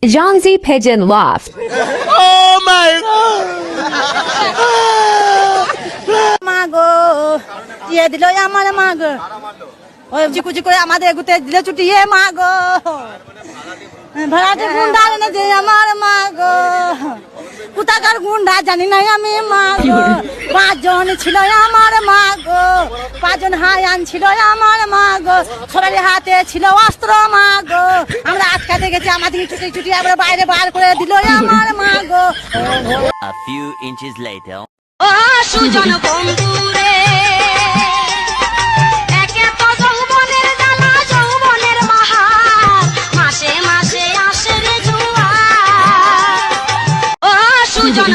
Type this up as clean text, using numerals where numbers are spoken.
Zhangzi Pigeon Loft. Oh my god! মাগো দিয়ে দিল আমার মাগো ওই চিকুচি করে আমাদের এগুতে দিলে ছুটিয়ে মাগো ভাড়াটে গুন্ডা এনে দে আমার মাগো কোথাকার গুন্ডা জানি না আমি মাগো 5 জন ছিল আমার মাগো 5 জন হায়ান ছিল আমার মাগো সবার হাতে ছিল অস্ত্র মাগো আমরা আটকাতে গেছি আমাদের ছুটি ছুটি আবার বাইরে বার করে দিল আমার মাগো A few inches later. ও সুজন বন্ধুরে একে তো যৌবনের জ্বালা যৌবনের বাহার মাসে মাসে আসে রে জোয়ার ও সুজন